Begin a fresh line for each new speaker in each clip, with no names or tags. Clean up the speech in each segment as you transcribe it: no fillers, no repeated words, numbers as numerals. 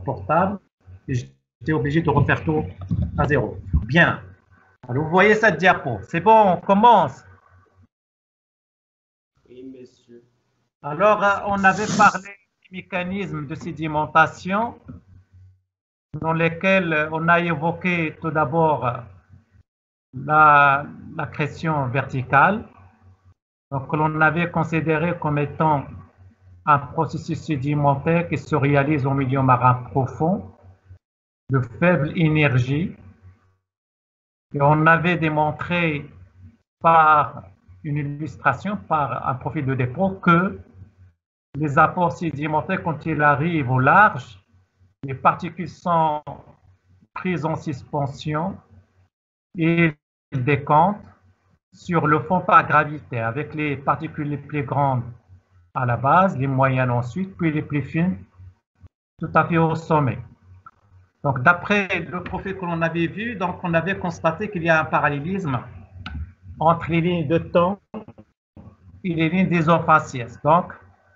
portable et j'étais obligé de refaire tout à zéro. Bien. Alors, vous voyez cette diapo. C'est bon, on commence.
Oui, monsieur.
Alors, on avait parlé des mécanismes de sédimentation dans lesquels on a évoqué tout d'abord l'accrétion verticale, donc que l'on avait considéré comme étant un processus sédimentaire qui se réalise au milieu marin profond, de faible énergie, et on avait démontré par une illustration, par un profil de dépôt, que les apports sédimentaires, quand ils arrivent au large, les particules sont prises en suspension et décantent sur le fond par gravité, avec les particules les plus grandes à la base, les moyennes ensuite, puis les plus fines tout à fait au sommet. Donc, d'après le profil que l'on avait vu, donc on avait constaté qu'il y a un parallélisme entre les lignes de temps et les lignes d'isofaciès. Donc,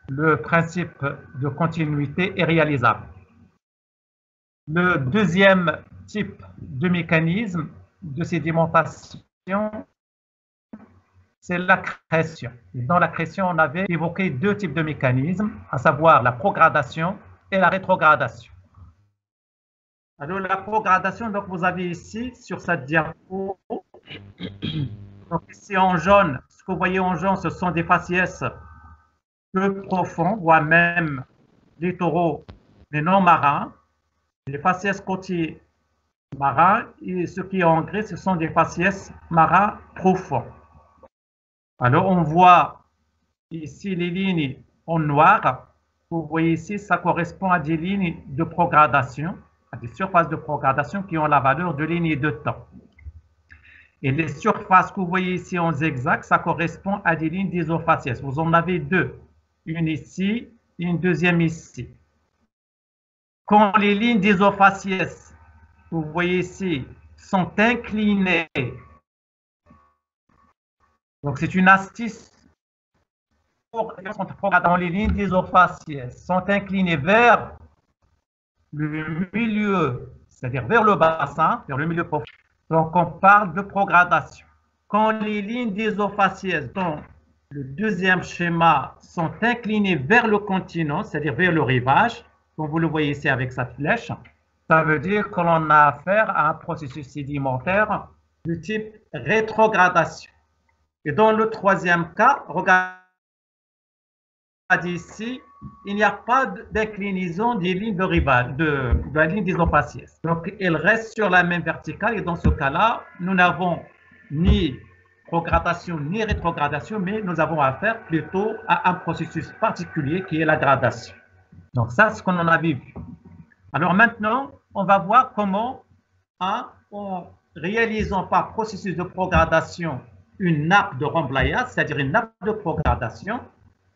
le principe de continuité est réalisable. Le deuxième type de mécanisme de sédimentation, c'est l'accrétion. Dans l'accrétion, on avait évoqué deux types de mécanismes, à savoir la progradation et la rétrogradation. Alors, la progradation, donc vous avez ici, sur cette diapo, donc ici en jaune, ce que vous voyez en jaune, ce sont des faciès peu profonds, voire même littoraux, mais non marins, les faciès côtiers marins, et ce qui est en gris, ce sont des faciès marins profonds. Alors, on voit ici les lignes en noir. Vous voyez ici, ça correspond à des lignes de progradation, à des surfaces de progradation qui ont la valeur de ligne de temps. Et les surfaces que vous voyez ici en zigzag, ça correspond à des lignes d'isofaciès. Vous en avez deux, une ici et une deuxième ici. Quand les lignes d'isofaciès, vous voyez ici, sont inclinées, donc c'est une astuce dans les lignes d'isofaciès, sont inclinées vers le milieu, c'est-à-dire vers le bassin, vers le milieu profond. Donc, on parle de progradation. Quand les lignes d'isofaciès dans le deuxième schéma sont inclinées vers le continent, c'est-à-dire vers le rivage, comme vous le voyez ici avec sa flèche, ça veut dire que l'on a affaire à un processus sédimentaire du type rétrogradation. Et dans le troisième cas, regardez ici, il n'y a pas d'inclinaison des lignes de rivage, de la ligne d'isofaciès. Donc, elle reste sur la même verticale et dans ce cas-là, nous n'avons ni progradation ni rétrogradation, mais nous avons affaire plutôt à un processus particulier qui est la gradation. Donc, ça, c'est ce qu'on en avait vu. Alors maintenant, on va voir comment, en réalisant par processus de progradation une nappe de remblayage, c'est-à-dire une nappe de progradation,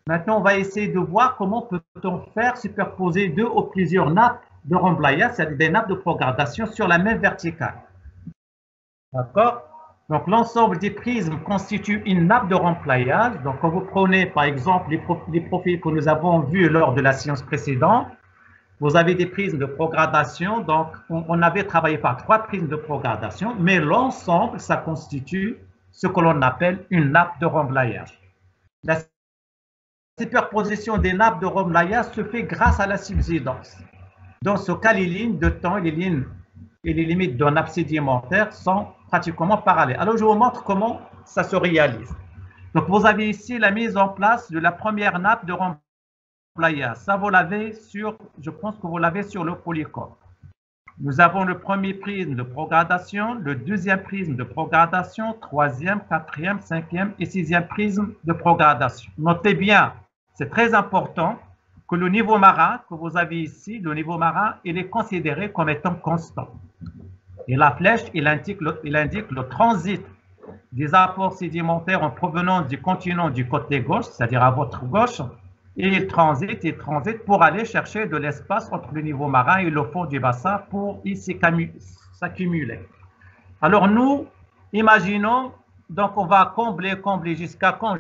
maintenant, on va essayer de voir comment peut-on faire superposer deux ou plusieurs nappes de remblayage, c'est-à-dire des nappes de progradation sur la même verticale. D'accord? Donc, l'ensemble des prismes constitue une nappe de remblayage. Donc, quand vous prenez, par exemple, les profils que nous avons vus lors de la séance précédente, vous avez des prismes de progradation. Donc, on avait travaillé par trois prismes de progradation, mais l'ensemble, ça constitue ce que l'on appelle une nappe de remblayage. La superposition des nappes de remblayage se fait grâce à la subsidence. Dans ce cas, les lignes de temps et les limites d'un nappe sédimentaire sont pratiquement parallèles. Alors, je vous montre comment ça se réalise. Donc, vous avez ici la mise en place de la première nappe de remblayage. Ça, vous l'avez sur, je pense que vous l'avez sur le polycorde. Nous avons le premier prisme de progradation, le deuxième prisme de progradation, troisième, quatrième, cinquième et sixième prisme de progradation. Notez bien, c'est très important que le niveau marin que vous avez ici, le niveau marin, il est considéré comme étant constant. Et la flèche, il indique le transit des apports sédimentaires en provenance du continent du côté gauche, c'est-à-dire à votre gauche, et il transite pour aller chercher de l'espace entre le niveau marin et le fond du bassin pour y s'accumuler. Alors nous, imaginons, donc on va combler, jusqu'à quand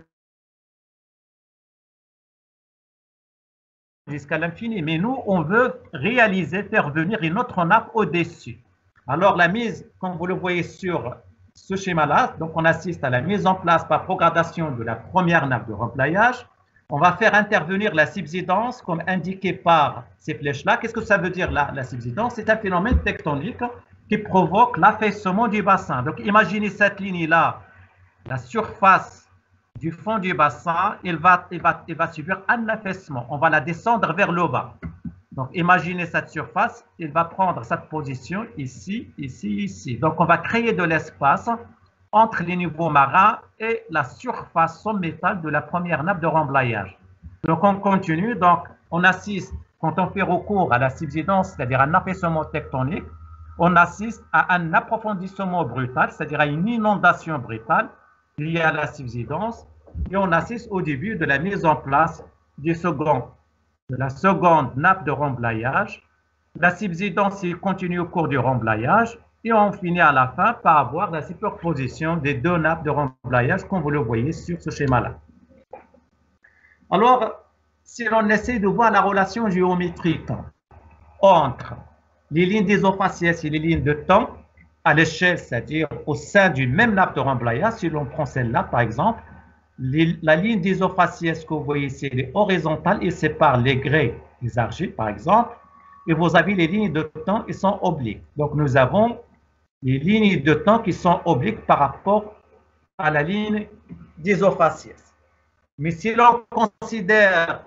jusqu'à l'infini. Mais nous, on veut réaliser, faire venir une autre nappe au-dessus. Alors, la mise, comme vous le voyez sur ce schéma-là, donc on assiste à la mise en place par programmation de la première nappe de remplayage. On va faire intervenir la subsidence comme indiqué par ces flèches-là. Qu'est-ce que ça veut dire la subsidence? C'est un phénomène tectonique qui provoque l'affaissement du bassin. Donc imaginez cette ligne-là, la surface du fond du bassin, il va subir un affaissement. On va la descendre vers le bas. Donc imaginez cette surface, il va prendre cette position ici, ici, ici. Donc on va créer de l'espace entre les niveaux marins et la surface sommitale de la première nappe de remblayage. Donc on continue, donc on assiste, quand on fait recours à la subsidence, c'est-à-dire un affaissement tectonique, on assiste à un approfondissement brutal, c'est-à-dire à une inondation brutale liée à la subsidence, et on assiste au début de la mise en place de la seconde nappe de remblayage. La subsidence continue au cours du remblayage, et on finit à la fin par avoir la superposition des deux nappes de remblayage, comme vous le voyez sur ce schéma-là. Alors, si l'on essaie de voir la relation géométrique entre les lignes d'isophaciès et les lignes de temps à l'échelle, c'est-à-dire au sein d'une même nappe de remblayage, si l'on prend celle-là par exemple, la ligne d'isophaciès que vous voyez ici, elle est horizontale, elle sépare les grès des argiles par exemple, et vous avez les lignes de temps qui sont obliques. Donc nous avons les lignes de temps qui sont obliques par rapport à la ligne d'isophaciès. Mais si l'on considère,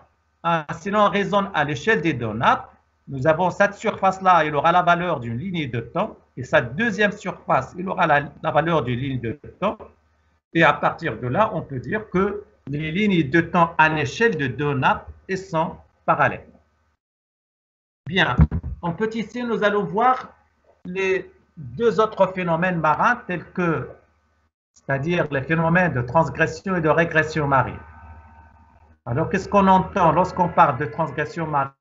si l'on raisonne à l'échelle des deux nappes, nous avons cette surface-là, elle aura la valeur d'une ligne de temps, et cette deuxième surface, elle aura la valeur d'une ligne de temps, et à partir de là, on peut dire que les lignes de temps à l'échelle de deux nappes sont parallèles. Bien, en petit ici, nous allons voir les deux autres phénomènes marins tels que, c'est-à-dire les phénomènes de transgression et de régression marine. Alors, qu'est-ce qu'on entend lorsqu'on parle de transgression marine?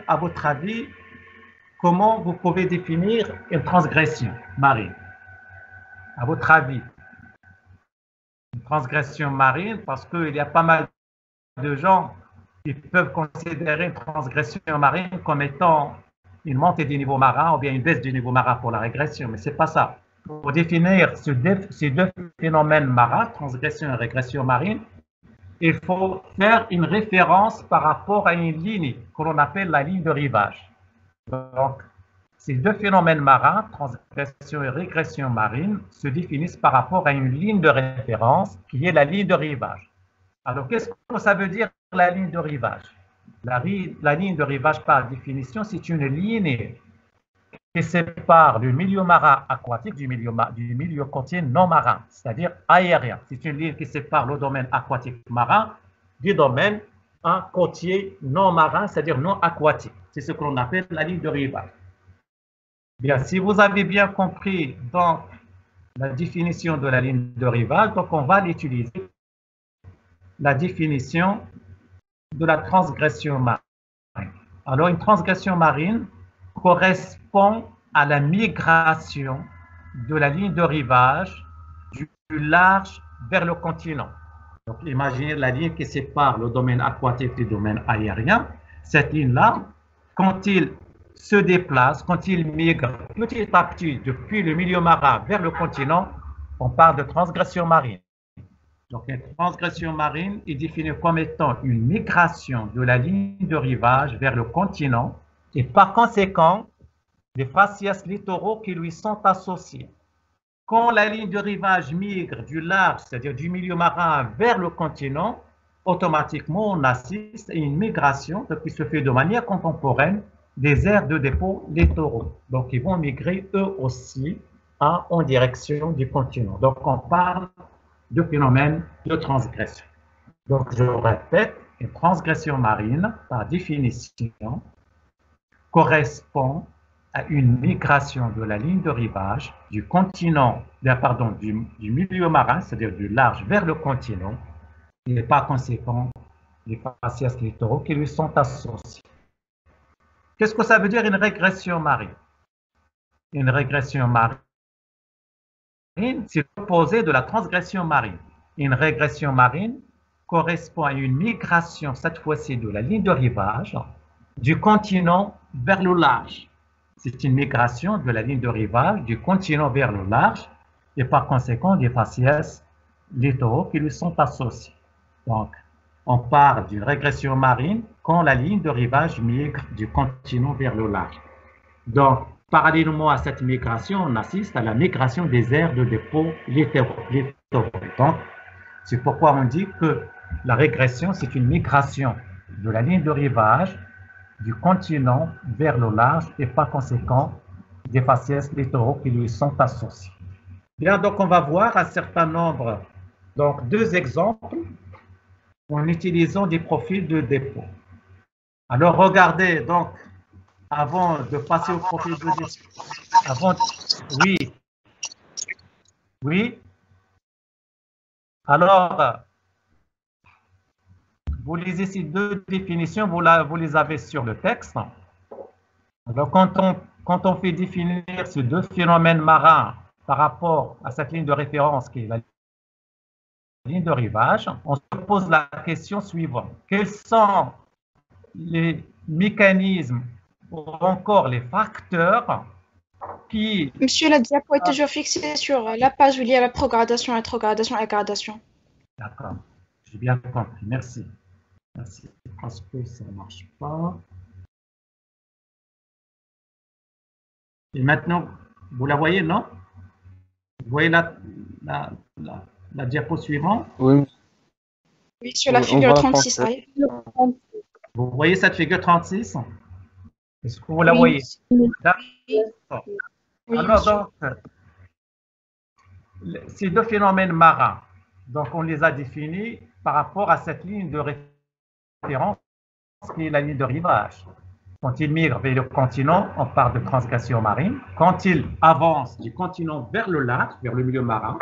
À votre avis, comment vous pouvez définir une transgression marine? À votre avis, une transgression marine, parce qu'il y a pas mal de gens qui peuvent considérer une transgression marine comme étant une montée du niveau marin ou bien une baisse du niveau marin pour la régression, mais ce n'est pas ça. Pour définir ces deux phénomènes marins, transgression et régression marine, il faut faire une référence par rapport à une ligne que l'on appelle la ligne de rivage. Donc, ces deux phénomènes marins, transgression et régression marine, se définissent par rapport à une ligne de référence qui est la ligne de rivage. Alors, qu'est-ce que ça veut dire la ligne de rivage? La ligne de rivage, par définition, c'est une ligne qui sépare le milieu marin aquatique du milieu côtier non marin, c'est-à-dire aérien. C'est une ligne qui sépare le domaine aquatique marin du domaine côtier non marin, c'est-à-dire non aquatique. C'est ce que l'on appelle la ligne de rivage. Bien, si vous avez bien compris donc la définition de la ligne de rivage, donc on va l'utiliser, la définition de la transgression marine. Alors, une transgression marine correspond à la migration de la ligne de rivage du large vers le continent. Donc, imaginez la ligne qui sépare le domaine aquatique du domaine aérien. Cette ligne-là, quand il se déplace, quand il migre petit à petit depuis le milieu marin vers le continent, on parle de transgression marine. Donc, une transgression marine est définie comme étant une migration de la ligne de rivage vers le continent et par conséquent, des faciès littoraux qui lui sont associés. Quand la ligne de rivage migre du large, c'est-à-dire du milieu marin vers le continent, automatiquement, on assiste à une migration qui se fait de manière contemporaine des aires de dépôt littoraux. Donc, ils vont migrer eux aussi en direction du continent. Donc, on parle de phénomène de transgression. Donc, je répète, une transgression marine, par définition, correspond à une migration de la ligne de rivage du continent, du milieu marin, c'est-à-dire du large vers le continent, et par conséquent, les faciès littoraux qui lui sont associés. Qu'est-ce que ça veut dire une régression marine? Une régression marine, c'est l'opposé de la transgression marine. Une régression marine correspond à une migration, cette fois-ci de la ligne de rivage, du continent vers le large. C'est une migration de la ligne de rivage du continent vers le large et par conséquent des faciès littoraux qui lui sont associés. Donc, on parle d'une régression marine quand la ligne de rivage migre du continent vers le large. Donc, parallèlement à cette migration, on assiste à la migration des aires de dépôt littoraux. Donc, c'est pourquoi on dit que la régression, c'est une migration de la ligne de rivage du continent vers le large et par conséquent des faciès littoraux qui lui sont associés. Bien, donc on va voir un certain nombre, donc 2 exemples en utilisant des profils de dépôt. Alors regardez, donc, avant de passer au profil de dépôt, oui. Alors, vous lisez ces 2 définitions, vous les avez sur le texte. Alors, quand on fait définir ces 2 phénomènes marins par rapport à cette ligne de référence qui est la ligne de rivage, on se pose la question suivante. Quels sont les mécanismes ou encore les facteurs qui...
Monsieur, la diapo est toujours fixée sur la page où il y a la progradation, rétrogradation et gradation.
D'accord, j'ai bien compris, merci. Merci, parce que ça ne marche pas. Et maintenant, vous la voyez, non? Vous voyez la diapo suivante?
Oui.
Oui, sur la figure 36.
Vous voyez cette figure 36? Est-ce que vous la voyez? D'accord.
Oui,
alors, donc, ces 2 phénomènes marins, donc on les a définis par rapport à cette ligne de référence qui est la ligne de rivage. Quand il migre vers le continent, on parle de transgression marine. Quand il avance du continent vers le large, vers le milieu marin,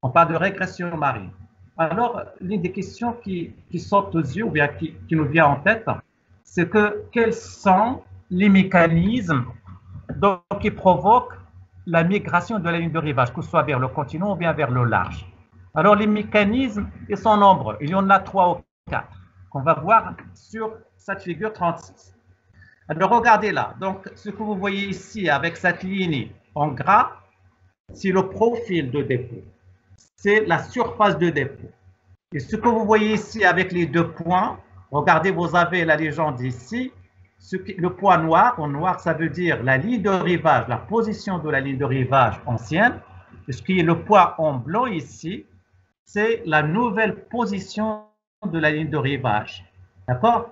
on parle de régression marine. Alors, l'une des questions qui saute aux yeux ou bien qui nous vient en tête, c'est que quels sont les mécanismes donc, qui provoquent la migration de la ligne de rivage, que ce soit vers le continent ou bien vers le large. Alors, les mécanismes, ils sont nombreux. Il y en a 3 ou 4 qu'on va voir sur cette figure 36. Alors, regardez là. Donc, ce que vous voyez ici avec cette ligne en gras, c'est le profil de dépôt. C'est la surface de dépôt. Et ce que vous voyez ici avec les 2 points, regardez, vous avez la légende ici. Le point noir, en noir, ça veut dire la ligne de rivage, la position de la ligne de rivage ancienne. Et ce qui est le point en blanc ici, c'est la nouvelle position de la ligne de rivage. D'accord?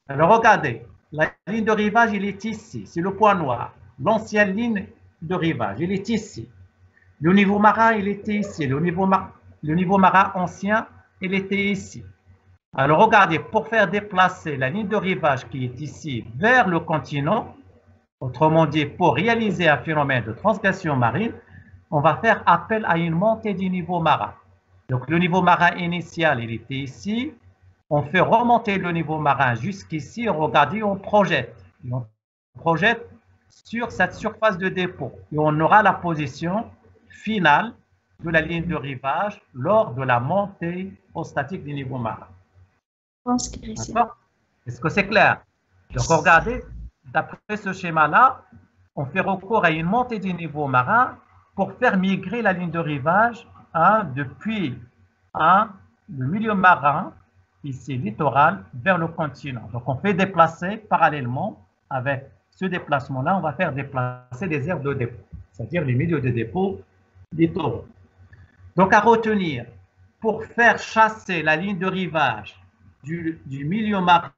Alors regardez, la ligne de rivage, il est ici, c'est le point noir. L'ancienne ligne de rivage, il est ici. Le niveau marin, il était ici. Le niveau marin ancien, il était ici. Alors regardez, pour faire déplacer la ligne de rivage qui est ici vers le continent, autrement dit, pour réaliser un phénomène de transgression marine, on va faire appel à une montée du niveau marin. Donc le niveau marin initial, il était ici. On fait remonter le niveau marin jusqu'ici. Regardez, on projette. On projette sur cette surface de dépôt. Et on aura la position finale de la ligne de rivage lors de la montée au statique du niveau marin. D'accord? Est-ce que c'est clair? Donc, regardez, d'après ce schéma-là, on fait recours à une montée du niveau marin pour faire migrer la ligne de rivage depuis le milieu marin, ici littoral, vers le continent. Donc, on fait déplacer parallèlement avec ce déplacement-là, on va faire déplacer les aires de dépôt, c'est-à-dire les milieux de dépôt littoraux. Donc, à retenir, pour faire chasser la ligne de rivage du milieu marin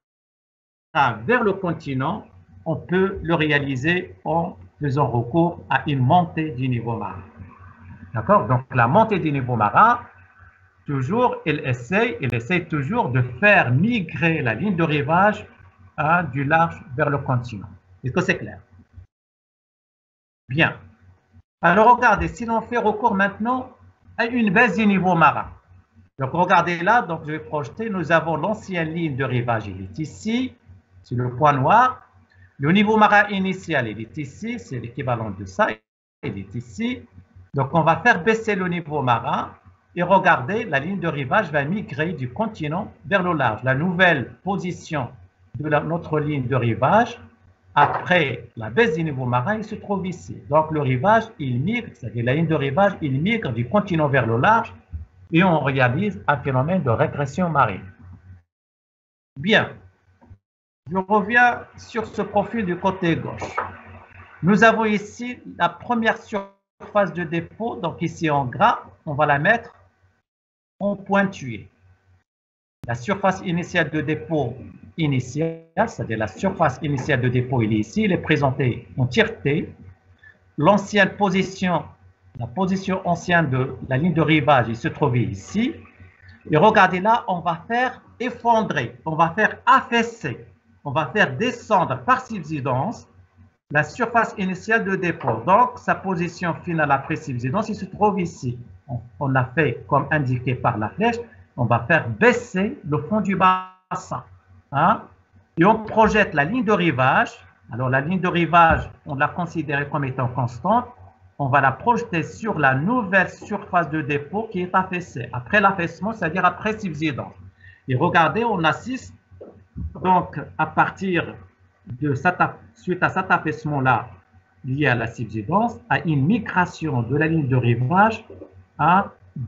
vers le continent, on peut le réaliser en faisant recours à une montée du niveau marin. D'accord? Donc, la montée du niveau marin, toujours, il essaie toujours de faire migrer la ligne de rivage du large vers le continent. Est-ce que c'est clair? Bien. Alors, regardez, si l'on fait recours maintenant à une baisse du niveau marin. Donc, regardez là, donc je vais projeter, nous avons l'ancienne ligne de rivage, il est ici, c'est le point noir. Le niveau marin initial, il est ici, c'est l'équivalent de ça, il est ici. Donc, on va faire baisser le niveau marin Et regardez, la ligne de rivage va migrer du continent vers le large. La nouvelle position de notre ligne de rivage, après la baisse du niveau marin, il se trouve ici. Donc le rivage, il migre, c'est-à-dire la ligne de rivage, il migre du continent vers le large et on réalise un phénomène de régression marine. Bien, je reviens sur ce profil du côté gauche. Nous avons ici la première surface de dépôt, donc ici en gras, on va la mettre en pointillé. La surface initiale de dépôt initiale, c'est-à-dire la surface initiale de dépôt, il est ici, il est présenté en tireté. L'ancienne position, la position ancienne de la ligne de rivage, il se trouvait ici. Et regardez là, on va faire effondrer, on va faire affaisser, on va faire descendre par subsidence la surface initiale de dépôt. Donc, sa position finale après subsidence, il se trouve ici. On a fait comme indiqué par la flèche, on va faire baisser le fond du bassin. Hein? Et on projette la ligne de rivage. Alors, la ligne de rivage, on l'a considérée comme étant constante. On va la projeter sur la nouvelle surface de dépôt qui est affaissée. Après l'affaissement, c'est-à-dire après subsidence. Et regardez, on assiste donc à partir de suite à cet affaissement-là lié à la subsidence, à une migration de la ligne de rivage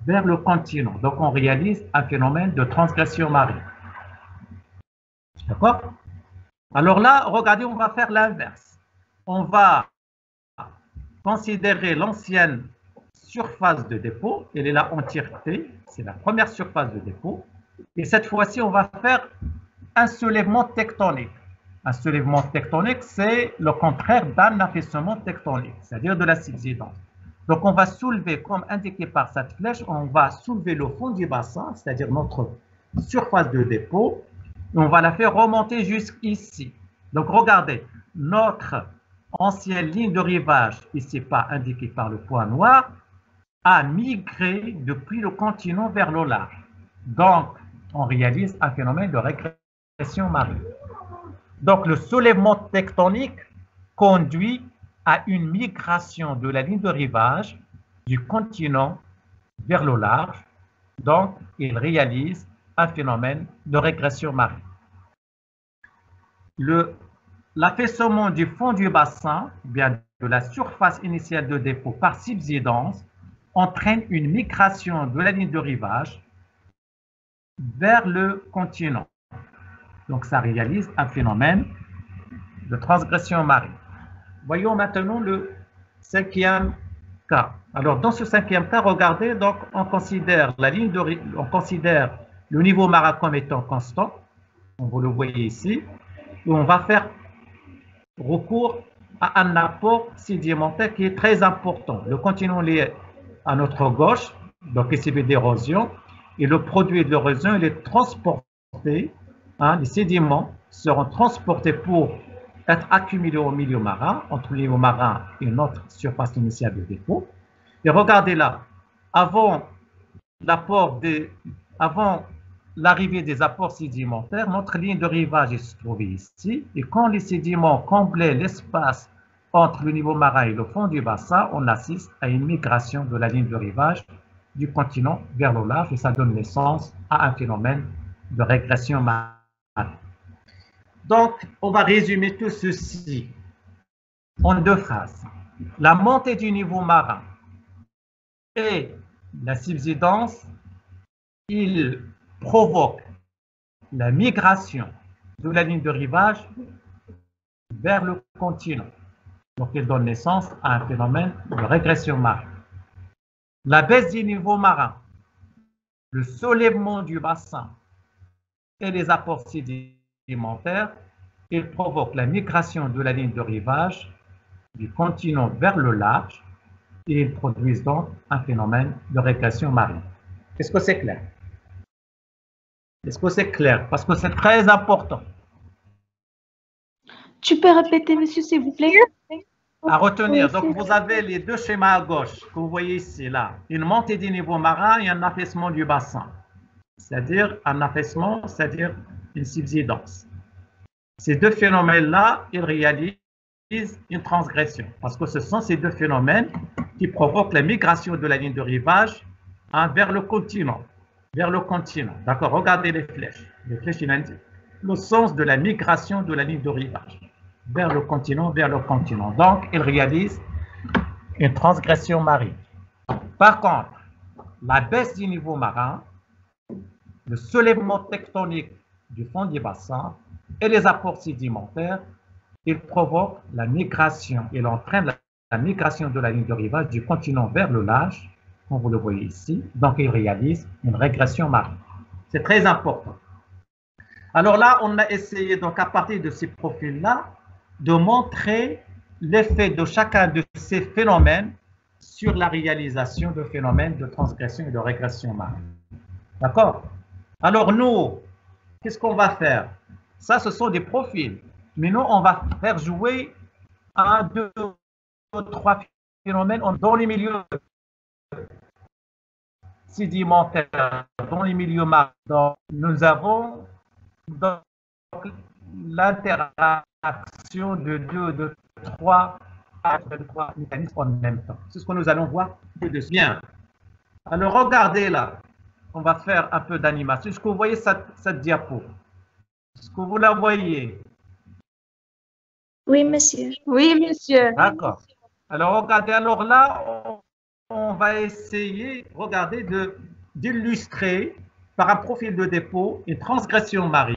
vers le continent. Donc, on réalise un phénomène de transgression marine. D'accord? Alors là, regardez, on va faire l'inverse. On va considérer l'ancienne surface de dépôt. Elle est là en tireté. C'est la première surface de dépôt. Et cette fois-ci, on va faire un soulèvement tectonique. Un soulèvement tectonique, c'est le contraire d'un affaissement tectonique, c'est-à-dire de la subsidence. Donc, on va soulever, comme indiqué par cette flèche, on va soulever le fond du bassin, c'est-à-dire notre surface de dépôt, et on va la faire remonter jusqu'ici. Donc, regardez, notre ancienne ligne de rivage, ici pas indiquée par le point noir, a migré depuis le continent vers le large. Donc, on réalise un phénomène de régression marine. Donc, le soulèvement tectonique conduit à une migration de la ligne de rivage du continent vers le large. Donc, il réalise un phénomène de régression marine. L'affaissement du fond du bassin, bien de la surface initiale de dépôt par subsidence, entraîne une migration de la ligne de rivage vers le continent. Donc, ça réalise un phénomène de transgression marine. Voyons maintenant le cinquième cas. Alors, dans ce cinquième cas, regardez, donc, on considère le niveau marin comme étant constant. Vous le voyez ici. Et on va faire recours à un apport sédimentaire qui est très important. Le continent est à notre gauche, donc il subit d'érosion, et le produit de l'érosion, il est transporté. Les sédiments seront transportés pour être accumulés au milieu marin, entre le niveau marin et notre surface initiale de dépôt. Et regardez là, avant l'arrivée des apports sédimentaires, notre ligne de rivage se trouvait ici. Et quand les sédiments comblaient l'espace entre le niveau marin et le fond du bassin, on assiste à une migration de la ligne de rivage du continent vers le large et ça donne naissance à un phénomène de régression marine. Donc, on va résumer tout ceci en deux phrases. La montée du niveau marin et la subsidence, il provoque la migration de la ligne de rivage vers le continent. Donc, il donne naissance à un phénomène de régression marine. La baisse du niveau marin, le soulèvement du bassin et les apports sédimentaires, il provoque la migration de la ligne de rivage du continent vers le large et ils produisent donc un phénomène de régression marine. Est-ce que c'est clair? Est-ce que c'est clair? Parce que c'est très important.
Tu peux répéter, monsieur, s'il vous plaît?
À retenir, donc vous avez les deux schémas à gauche que vous voyez ici, là. Une montée du niveau marin et un affaissement du bassin. C'est-à-dire un affaissement, c'est-à-dire une subsidence. Ces deux phénomènes-là, ils réalisent une transgression parce que ce sont ces deux phénomènes qui provoquent la migration de la ligne de rivage hein, vers le continent. Vers le continent. D'accord, regardez les flèches. Les flèches, il indiquent le sens de la migration de la ligne de rivage. Vers le continent, vers le continent. Donc, il réalise une transgression marine. Par contre, la baisse du niveau marin, le soulèvement tectonique du fond du bassin et les apports sédimentaires, ils provoquent la migration. Il entraîne la migration de la ligne de rivage du continent vers le large, comme vous le voyez ici. Donc, il réalise une régression marine. C'est très important. Alors là, on a essayé, donc à partir de ces profils-là, de montrer l'effet de chacun de ces phénomènes sur la réalisation de phénomènes de transgression et de régression marine. D'accord? Alors nous, qu'est-ce qu'on va faire? Ça, ce sont des profils. Mais nous, on va faire jouer 1, 2, 3 phénomènes dans les milieux sédimentaires, dans les milieux marins. Donc, nous avons l'interaction de 2, de 3 mécanismes en même temps. C'est ce que nous allons voir tout de suite. Bien. Alors, regardez là. On va faire un peu d'animation. Est-ce que vous voyez cette diapo? Est-ce que vous la voyez?
Oui, monsieur.
Oui, monsieur.
D'accord. Alors, regardez. Alors là, on va essayer, regardez, d'illustrer par un profil de dépôt une transgression marine.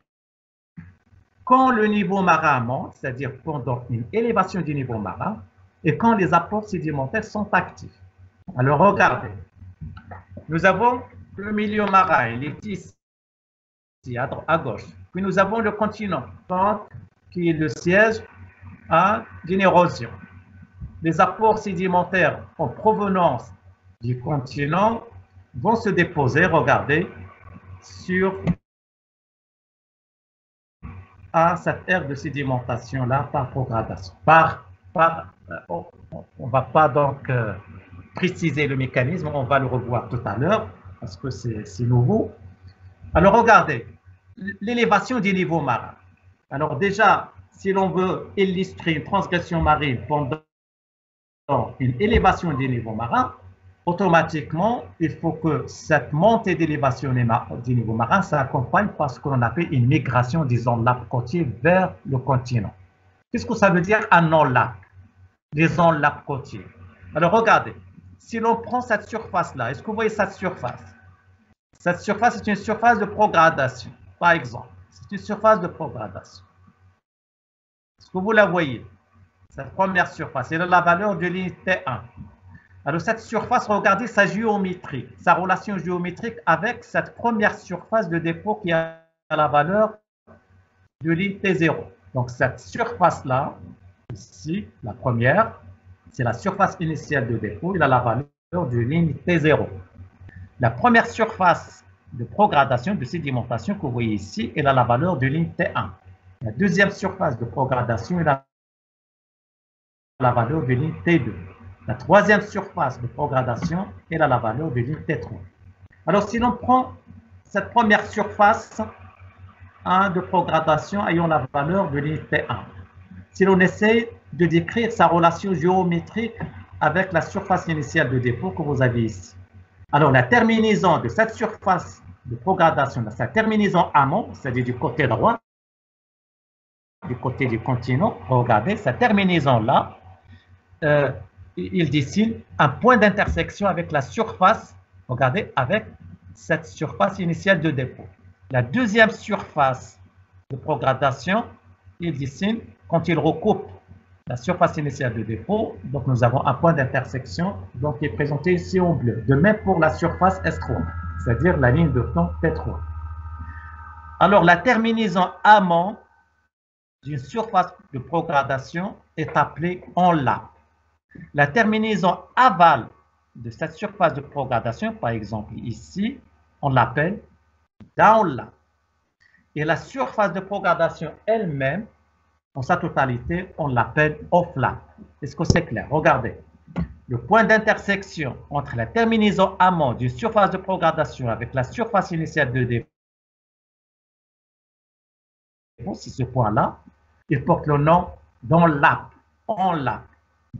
Quand le niveau marin monte, c'est-à-dire pendant une élévation du niveau marin, et quand les apports sédimentaires sont actifs. Alors, regardez. Nous avons le milieu marin, il est ici, à gauche. Puis nous avons le continent, qui est le siège d'une érosion. Les apports sédimentaires en provenance du continent vont se déposer, regardez, sur cette aire de sédimentation-là par progradation. On ne va pas donc préciser le mécanisme, on va le revoir tout à l'heure, parce que c'est nouveau. Alors, regardez, l'élévation du niveau marin. Alors déjà, si l'on veut illustrer une transgression marine pendant une élévation du niveau marin, automatiquement, il faut que cette montée d'élévation du niveau marin s'accompagne par ce que l'on appelle une migration des enlapes côtiers vers le continent. Qu'est-ce que ça veut dire un enlape? Des enlapes côtiers. Alors regardez, si l'on prend cette surface-là, est-ce que vous voyez cette surface? Cette surface est une surface de progradation, par exemple. C'est une surface de progradation. Est-ce que vous la voyez? Cette première surface, elle a la valeur de l'unité 1. Alors cette surface, regardez sa géométrie, sa relation géométrique avec cette première surface de dépôt qui a la valeur de l'unité 0. Donc cette surface-là, ici, la première, c'est la surface initiale de dépôt, il a la valeur de l'unité 0. La première surface de progradation, de sédimentation que vous voyez ici, elle a la valeur de l'unité 1. La deuxième surface de progradation, elle a la valeur de l'unité 2. La troisième surface de progradation, elle a la valeur de l'unité 3. Alors, si l'on prend cette première surface de progradation ayant la valeur de l'unité 1, si l'on essaie de décrire sa relation géométrique avec la surface initiale de dépôt que vous avez ici. Alors, la terminaison de cette surface de progradation, sa terminaison amont, c'est-à-dire du côté droit, du côté du continent, regardez, cette terminaison-là, il dessine un point d'intersection avec la surface, regardez, avec cette surface initiale de dépôt. La deuxième surface de progradation, il dessine, quand il recoupe la surface initiale de dépôt, donc nous avons un point d'intersection, donc qui est présenté ici en bleu. De même pour la surface S3, c'est-à-dire la ligne de fond T3. Alors la terminaison amont d'une surface de progradation est appelée enlape. La terminaison aval de cette surface de progradation, par exemple ici, on l'appelle downlap. Et la surface de progradation elle-même, en sa totalité, on l'appelle offlap. Est-ce que c'est clair? Regardez. Le point d'intersection entre la terminaison amont d'une surface de progradation avec la surface initiale de dépôt, c'est ce point-là, il porte le nom d'enlap. Enlap.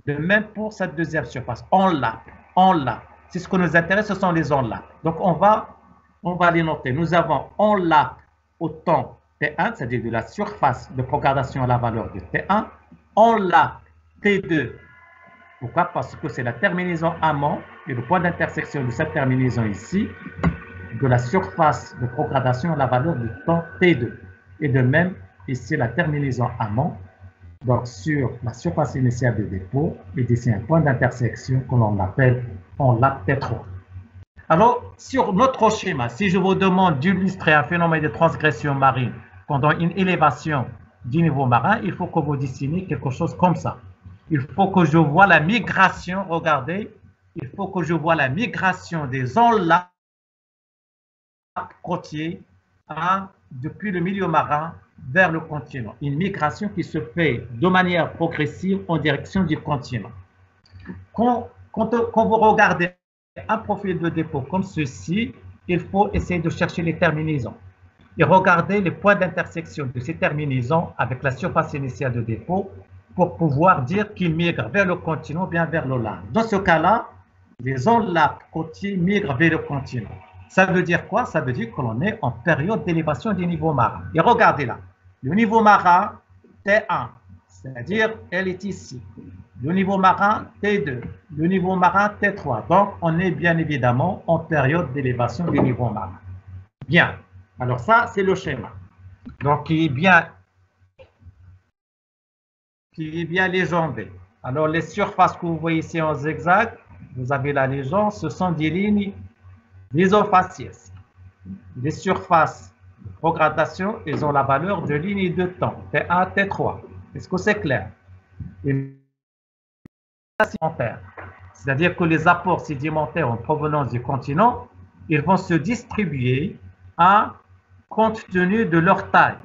De même pour cette deuxième surface. Enlap. Enlap. C'est ce qui nous intéresse, ce sont les ondes. Donc, on va les noter. Nous avons en lac au temps T1, c'est-à-dire de la surface de propagation à la valeur de T1, en lac T2. Pourquoi? Parce que c'est la terminaison amont et le point d'intersection de cette terminaison ici, de la surface de propagation à la valeur du temps T2. Et de même, ici, la terminaison amont, donc sur la surface initiale de dépôt, et ici un point d'intersection que l'on appelle en lac T3. Alors, sur notre schéma, si je vous demande d'illustrer un phénomène de transgression marine pendant une élévation du niveau marin, il faut que vous dessinez quelque chose comme ça. Il faut que je vois la migration, regardez, il faut que je vois la migration des enlacs côtiers depuis le milieu marin vers le continent. Une migration qui se fait de manière progressive en direction du continent. Quand vous regardez un profil de dépôt comme ceci, il faut essayer de chercher les terminaisons et regarder les points d'intersection de ces terminaisons avec la surface initiale de dépôt pour pouvoir dire qu'ils migrent vers le continent ou bien vers le large. Dans ce cas-là, les enlacs côtiers migrent vers le continent. Ça veut dire quoi? Ça veut dire que l'on est en période d'élévation du niveau marin. Et regardez là, le niveau marin T1, c'est-à-dire elle est ici. Le niveau marin T2, le niveau marin T3. Donc, on est bien évidemment en période d'élévation du niveau marin. Bien. Alors ça, c'est le schéma. Donc, qui est bien légendé. Alors, les surfaces que vous voyez ici en zigzag, vous avez la légende, ce sont des lignes isofaciès. Les surfaces de progradation, elles ont la valeur de lignes de temps, T1, T3. Est-ce que c'est clair? C'est-à-dire que les apports sédimentaires en provenance du continent, ils vont se distribuer compte tenu de leur taille.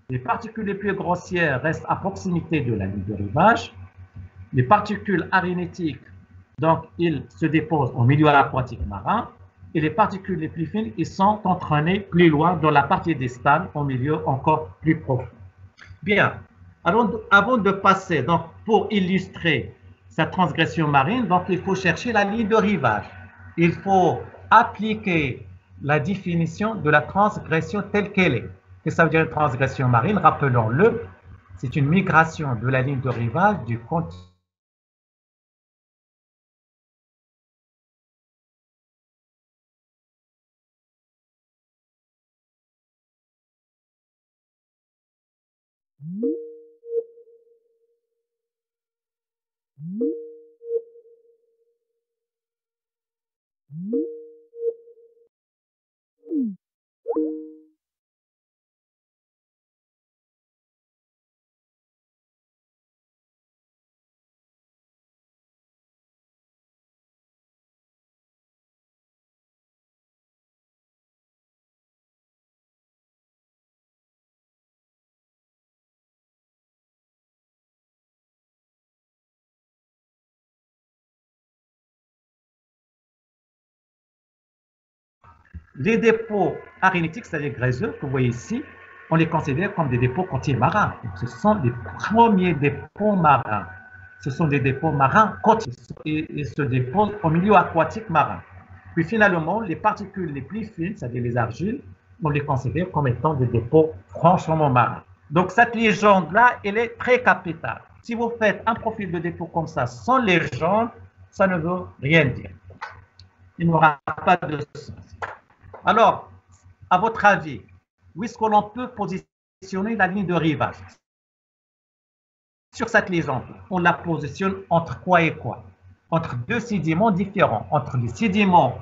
Les particules les plus grossières restent à proximité de la ligne de rivage. Les particules arénétiques, donc, ils se déposent au milieu aquatique marin. Et les particules les plus fines, ils sont entraînées plus loin dans la partie distale, au milieu encore plus profond. Bien. Alors, avant de passer, donc, pour illustrer cette transgression marine, donc, il faut chercher la ligne de rivage. Il faut appliquer la définition de la transgression telle qu'elle est. Qu'est-ce que ça veut dire une transgression marine? Rappelons-le, c'est une migration de la ligne de rivage du continent. Les dépôts arénétiques, c'est-à-dire gréseux, que vous voyez ici, on les considère comme des dépôts côtiers marins. Donc, ce sont les premiers dépôts marins. Ce sont des dépôts marins côtiers et se déposent au milieu aquatique marin. Puis finalement, les particules les plus fines, c'est-à-dire les argiles, on les considère comme étant des dépôts franchement marins. Donc cette légende-là, elle est très capitale. Si vous faites un profil de dépôt comme ça sans légende, ça ne veut rien dire. Il n'aura pas de sens. Alors, à votre avis, où est-ce que l'on peut positionner la ligne de rivage? Sur cette légende, on la positionne entre quoi et quoi? Entre deux sédiments différents, entre les sédiments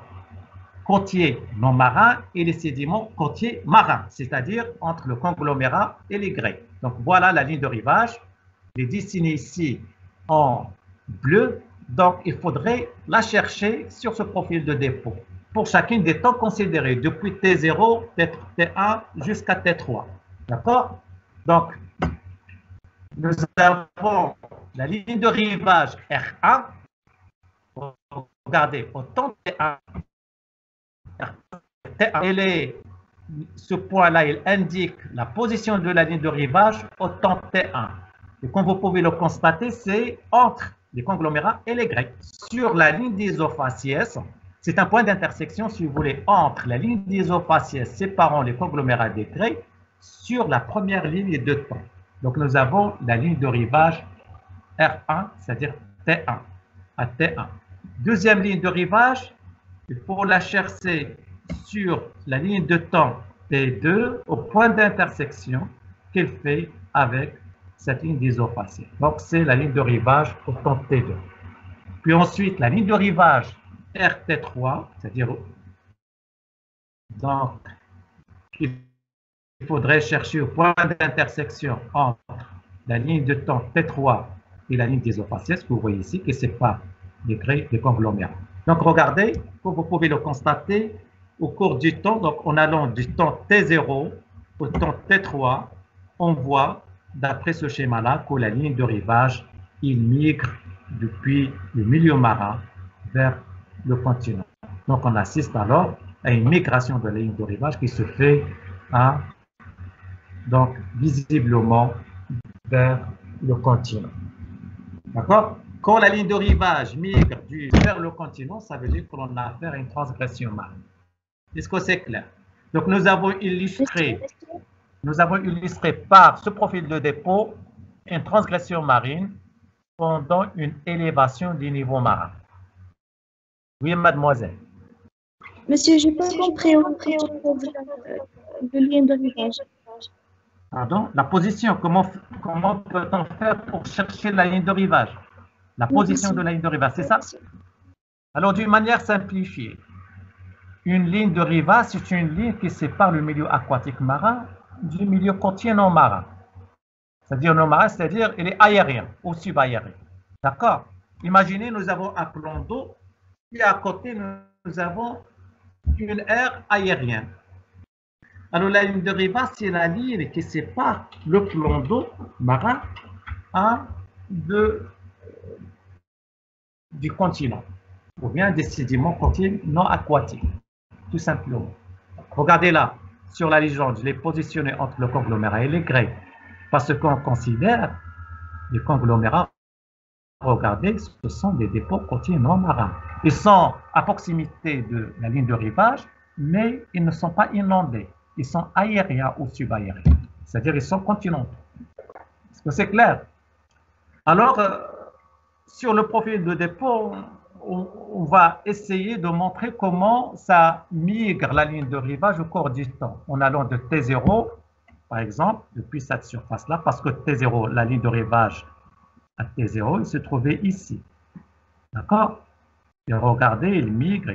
côtiers non marins et les sédiments côtiers marins, c'est-à-dire entre le conglomérat et les grès. Donc voilà la ligne de rivage, elle est dessinée ici en bleu, donc il faudrait la chercher sur ce profil de dépôt pour chacune des temps considérés, depuis T0, T1 jusqu'à T3. D'accord? Donc, nous avons la ligne de rivage R1. Regardez, au temps T1, ce point-là, il indique la position de la ligne de rivage au temps T1. Et comme vous pouvez le constater, c'est entre les conglomérats et les grecs. Sur la ligne d'isofaciès, C'est un point d'intersection, si vous voulez, entre la ligne d'isofaciès séparant les conglomérats des grès sur la première ligne de temps. Donc, nous avons la ligne de rivage R1, c'est-à-dire T1, à T1. Deuxième ligne de rivage, il faut la chercher sur la ligne de temps T2 au point d'intersection qu'elle fait avec cette ligne d'isofaciès. Donc, c'est la ligne de rivage au temps T2. Puis ensuite, la ligne de rivage RT3, c'est-à-dire, donc, il faudrait chercher au point d'intersection entre la ligne de temps T3 et la ligne d'isofaciès, que vous voyez ici, qui sépare les grès des conglomérats. Donc, regardez, comme vous pouvez le constater, au cours du temps, donc en allant du temps T0 au temps T3, on voit, d'après ce schéma-là, que la ligne de rivage, il migre depuis le milieu marin vers le continent. Donc, on assiste alors à une migration de la ligne de rivage qui se fait donc visiblement vers le continent. D'accord? Quand la ligne de rivage migre vers le continent, ça veut dire que l'on a affaire à une transgression marine. Est-ce que c'est clair? Donc, nous avons illustré par ce profil de dépôt une transgression marine pendant une élévation du niveau marin. Oui, mademoiselle.
Monsieur, je n'ai pas compris de lien de rivage.
Pardon? La position, comment peut-on faire pour chercher la ligne de rivage? La position de la ligne de rivage, c'est ça? Alors, d'une manière simplifiée, une ligne de rivage, c'est une ligne qui sépare le milieu aquatique marin du milieu continent marin. C'est-à-dire non marin, c'est-à-dire il est aérien ou subaérien. D'accord? Imaginez, nous avons un plan d'eau et à côté, nous avons une aire aérienne. Alors, la ligne de rivage, c'est la ligne qui sépare le plan d'eau marin du continent, ou bien des sédiments continents aquatiques, tout simplement. Regardez là, sur la légende, je l'ai positionné entre le conglomérat et les grès, parce qu'on considère les conglomérats, regardez, ce sont des dépôts continents marins. Ils sont à proximité de la ligne de rivage, mais ils ne sont pas inondés. Ils sont aériens ou subaériens, c'est-à-dire ils sont continentaux. Est-ce que c'est clair? Alors, sur le profil de dépôt, on va essayer de montrer comment ça migre la ligne de rivage au cours du temps, en allant de T0, par exemple, depuis cette surface-là, parce que T0, la ligne de rivage à T0, il se trouvait ici. D'accord? Et regardez, il migre.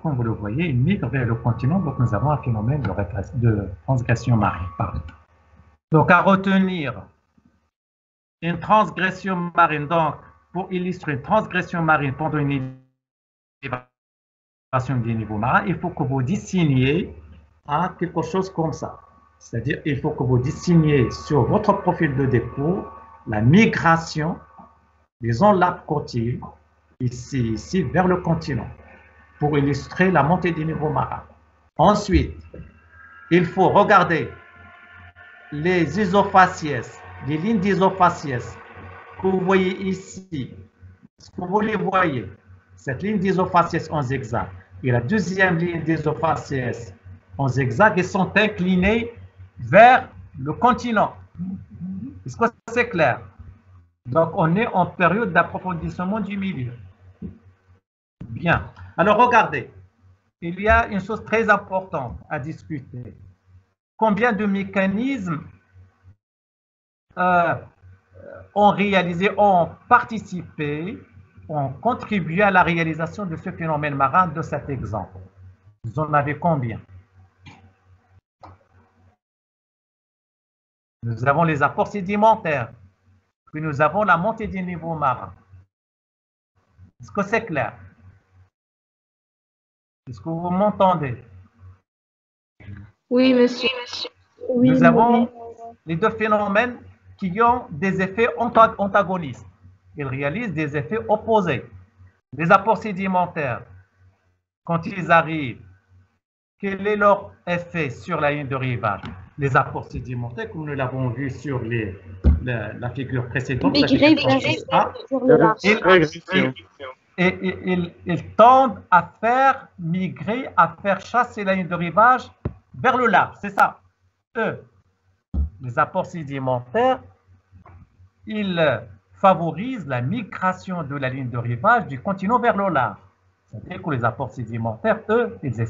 Comme vous le voyez, il migre vers le continent, donc nous avons un phénomène de transgression marine. Pardon. Donc, à retenir, une transgression marine, donc, pour illustrer une transgression marine pendant une élévation du niveau marin, il faut que vous dessiniez quelque chose comme ça. C'est-à-dire, il faut que vous dessiniez sur votre profil de dépôt la migration des enlappes côtières ici vers le continent pour illustrer la montée du niveau marin. Ensuite, il faut regarder les isofaciès, les lignes d'isofaciès que vous voyez ici. Est-ce que vous les voyez? Cette ligne d'isofaciès en zigzag et la deuxième ligne d'isofaciès en zigzag, ils sont inclinés vers le continent. Est-ce que c'est clair? Donc, on est en période d'approfondissement du milieu. Bien. Alors, regardez. Il y a une chose très importante à discuter. Combien de mécanismes ont participé, ont contribué à la réalisation de ce phénomène marin de cet exemple? Vous en avez combien? Nous avons les apports sédimentaires, puis nous avons la montée du niveau marin. Est-ce que c'est clair? Est-ce que vous m'entendez?
Oui, monsieur. Oui,
nous avons les deux phénomènes qui ont des effets antagonistes. Ils réalisent des effets opposés. Les apports sédimentaires, quand ils arrivent, quel est leur effet sur la ligne de rivage? Les apports sédimentaires, comme nous l'avons vu sur la figure précédente, ils tendent à faire migrer, à faire chasser la ligne de rivage vers le large. C'est ça. Eux, les apports sédimentaires, ils favorisent la migration de la ligne de rivage du continent vers le large. C'est-à-dire que les apports sédimentaires, eux, ils essaient